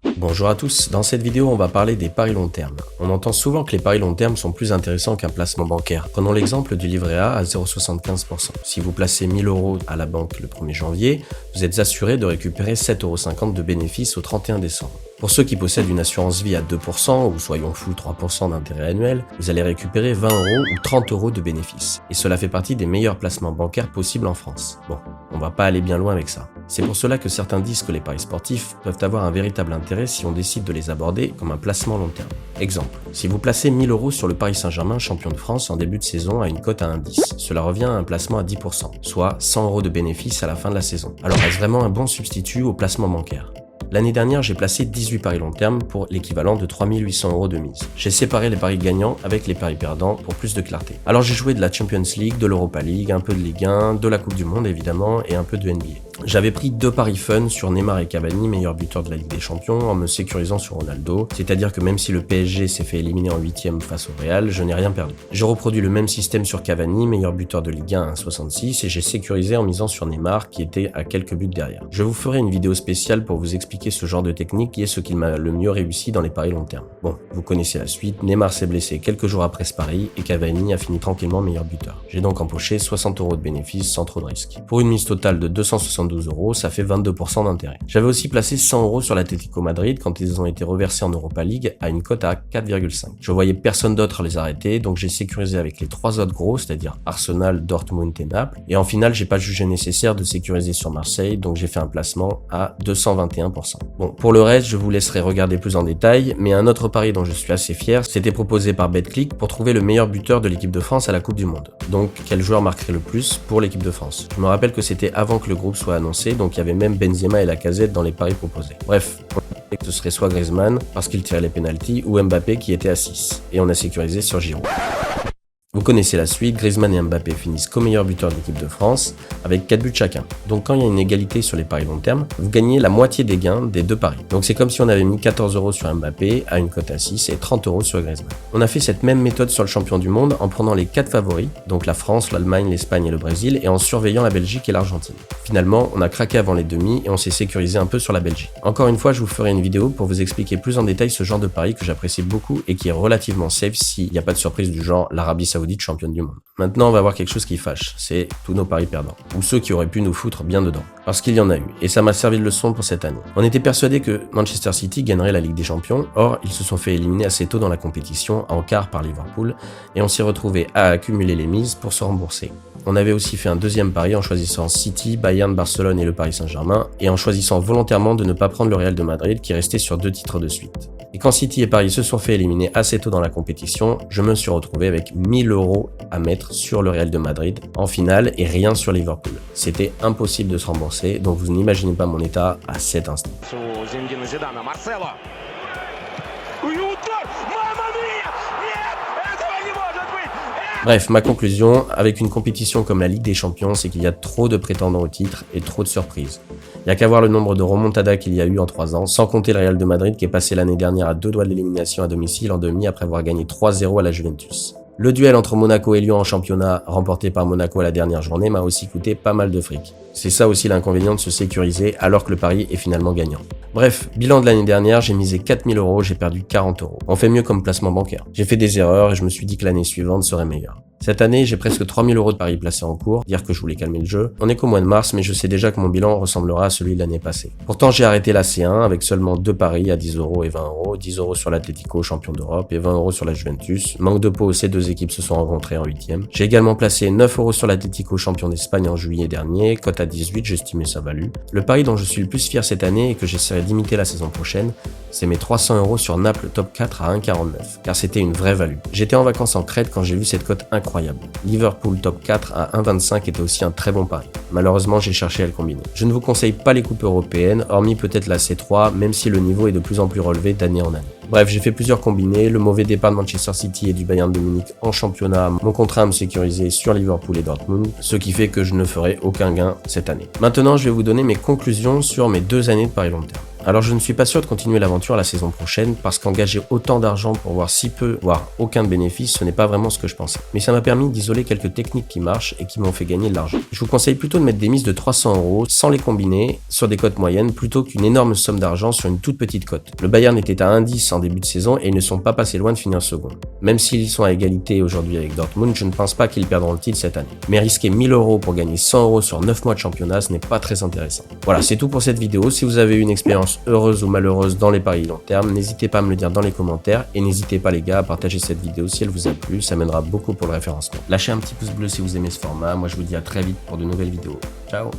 Bonjour à tous, dans cette vidéo on va parler des paris long terme. On entend souvent que les paris long terme sont plus intéressants qu'un placement bancaire. Prenons l'exemple du livret A à 0,75%. Si vous placez 1000 € à la banque le 1er janvier, vous êtes assuré de récupérer 7,50 € de bénéfices au 31 décembre. Pour ceux qui possèdent une assurance vie à 2% ou soyons fous 3% d'intérêt annuel, vous allez récupérer 20 € ou 30 € de bénéfices. Et cela fait partie des meilleurs placements bancaires possibles en France. Bon, on va pas aller bien loin avec ça. C'est pour cela que certains disent que les paris sportifs peuvent avoir un véritable intérêt si on décide de les aborder comme un placement long terme. Exemple, si vous placez 1000 € sur le Paris Saint-Germain champion de France en début de saison à une cote à 1,10, cela revient à un placement à 10%, soit 100 € de bénéfices à la fin de la saison. Alors est-ce vraiment un bon substitut au placement bancaire ? L'année dernière, j'ai placé 18 paris long terme pour l'équivalent de 3800 € de mise. J'ai séparé les paris gagnants avec les paris perdants pour plus de clarté. Alors j'ai joué de la Champions League, de l'Europa League, un peu de Ligue 1, de la Coupe du Monde évidemment et un peu de NBA. J'avais pris 2 paris fun sur Neymar et Cavani, meilleurs buteurs de la Ligue des Champions, en me sécurisant sur Ronaldo, c'est-à-dire que même si le PSG s'est fait éliminer en 8e face au Real, je n'ai rien perdu. J'ai reproduit le même système sur Cavani, meilleur buteur de Ligue 1 à 1,66 et j'ai sécurisé en misant sur Neymar qui était à quelques buts derrière. Je vous ferai une vidéo spéciale pour vous expliquer ce genre de technique qui est ce qui m'a le mieux réussi dans les paris long terme. Bon, vous connaissez la suite, Neymar s'est blessé quelques jours après ce pari et Cavani a fini tranquillement meilleur buteur. J'ai donc empoché 60 € de bénéfices sans trop de risques. Pour une mise totale de 272 €, ça fait 22% d'intérêt. J'avais aussi placé 100 € sur l'Atlético Madrid quand ils ont été reversés en Europa League à une cote à 4,5. Je voyais personne d'autre les arrêter, donc j'ai sécurisé avec les 3 autres gros, c'est-à-dire Arsenal, Dortmund et Naples. Et en finale, j'ai pas jugé nécessaire de sécuriser sur Marseille, donc j'ai fait un placement à 221%. Bon, pour le reste, je vous laisserai regarder plus en détail, mais un autre pari dont je suis assez fier, c'était proposé par BetClick pour trouver le meilleur buteur de l'équipe de France à la Coupe du Monde. Donc, quel joueur marquerait le plus pour l'équipe de France? Je me rappelle que c'était avant que le groupe soit annoncé, donc il y avait même Benzema et Lacazette dans les paris proposés. Bref, ce serait soit Griezmann, parce qu'il tirait les pénaltys, ou Mbappé qui était à 6. Et on a sécurisé sur Giroud. Vous connaissez la suite, Griezmann et Mbappé finissent co-meilleurs buteurs de l'équipe de France, avec 4 buts chacun. Donc quand il y a une égalité sur les paris long terme, vous gagnez la moitié des gains des 2 paris. Donc c'est comme si on avait mis 14 € sur Mbappé à une cote à 6 et 30 € sur Griezmann. On a fait cette même méthode sur le champion du monde en prenant les 4 favoris, donc la France, l'Allemagne, l'Espagne et le Brésil, et en surveillant la Belgique et l'Argentine. Finalement, on a craqué avant les demi et on s'est sécurisé un peu sur la Belgique. Encore une fois, je vous ferai une vidéo pour vous expliquer plus en détail ce genre de pari que j'apprécie beaucoup et qui est relativement safe s'il n'y a pas de surprise du genre l'Arabie Saoudite championne du monde. Maintenant, on va voir quelque chose qui fâche, c'est tous nos paris perdants, ou ceux qui auraient pu nous foutre bien dedans, parce qu'il y en a eu, et ça m'a servi de leçon pour cette année. On était persuadé que Manchester City gagnerait la Ligue des Champions, or ils se sont fait éliminer assez tôt dans la compétition, en quart par Liverpool, et on s'est retrouvé à accumuler les mises pour se rembourser. On avait aussi fait un deuxième pari en choisissant City, Bayern, Barcelone et le Paris Saint-Germain, et en choisissant volontairement de ne pas prendre le Real de Madrid qui restait sur 2 titres de suite. Et quand City et Paris se sont fait éliminer assez tôt dans la compétition, je me suis retrouvé avec 1000 € à mettre sur le Real de Madrid en finale et rien sur Liverpool. C'était impossible de se rembourser, donc vous n'imaginez pas mon état à cet instant. Bref, ma conclusion, avec une compétition comme la Ligue des Champions, c'est qu'il y a trop de prétendants au titre et trop de surprises. Il n'y a qu'à voir le nombre de remontadas qu'il y a eu en 3 ans, sans compter le Real de Madrid qui est passé l'année dernière à 2 doigts de l'élimination à domicile en demi après avoir gagné 3-0 à la Juventus. Le duel entre Monaco et Lyon en championnat, remporté par Monaco à la dernière journée, m'a aussi coûté pas mal de fric. C'est ça aussi l'inconvénient de se sécuriser alors que le pari est finalement gagnant. Bref, bilan de l'année dernière, j'ai misé 4000 €, j'ai perdu 40 €. On fait mieux comme placement bancaire. J'ai fait des erreurs et je me suis dit que l'année suivante serait meilleure. Cette année, j'ai presque 3000 € de paris placés en cours, dire que je voulais calmer le jeu. On est qu'au mois de mars, mais je sais déjà que mon bilan ressemblera à celui de l'année passée. Pourtant, j'ai arrêté la C1 avec seulement 2 paris à 10 € et 20 €, 10 € sur l'Atlético, champion d'Europe, et 20 € sur la Juventus. Manque de peau, ces 2 équipes se sont rencontrées en 8e. J'ai également placé 9 € sur l'Atlético, champion d'Espagne en juillet dernier, cote à 18, j'estimais sa value. Le pari dont je suis le plus fier cette année et que j'essaierai d'imiter la saison prochaine, c'est mes 300 € sur Naples top 4 à 1,49, car c'était une vraie value. J'étais en vacances en Crète quand j'ai vu cette cote incroyable. Liverpool top 4 à 1,25 était aussi un très bon pari. Malheureusement, j'ai cherché à le combiner. Je ne vous conseille pas les coupes européennes, hormis peut-être la C3, même si le niveau est de plus en plus relevé d'année en année. Bref, j'ai fait plusieurs combinés, le mauvais départ de Manchester City et du Bayern de Munich en championnat m'ont contraint à me sécuriser sur Liverpool et Dortmund, ce qui fait que je ne ferai aucun gain cette année. Maintenant, je vais vous donner mes conclusions sur mes 2 années de paris long terme. Alors je ne suis pas sûr de continuer l'aventure la saison prochaine parce qu'engager autant d'argent pour voir si peu, voire aucun de bénéfice, ce n'est pas vraiment ce que je pensais. Mais ça m'a permis d'isoler quelques techniques qui marchent et qui m'ont fait gagner de l'argent. Je vous conseille plutôt de mettre des mises de 300 € sans les combiner sur des cotes moyennes plutôt qu'une énorme somme d'argent sur une toute petite cote. Le Bayern était à 1,10 en début de saison et ils ne sont pas passés loin de finir second. Même s'ils sont à égalité aujourd'hui avec Dortmund, je ne pense pas qu'ils perdront le titre cette année. Mais risquer 1000 € pour gagner 100 € sur 9 mois de championnat, ce n'est pas très intéressant. Voilà, c'est tout pour cette vidéo. Si vous avez eu une expérience heureuse ou malheureuse dans les paris long terme, n'hésitez pas à me le dire dans les commentaires et n'hésitez pas les gars à partager cette vidéo si elle vous a plu, ça m'aidera beaucoup pour le référencement. Lâchez un petit pouce bleu si vous aimez ce format. Moi je vous dis à très vite pour de nouvelles vidéos. Ciao.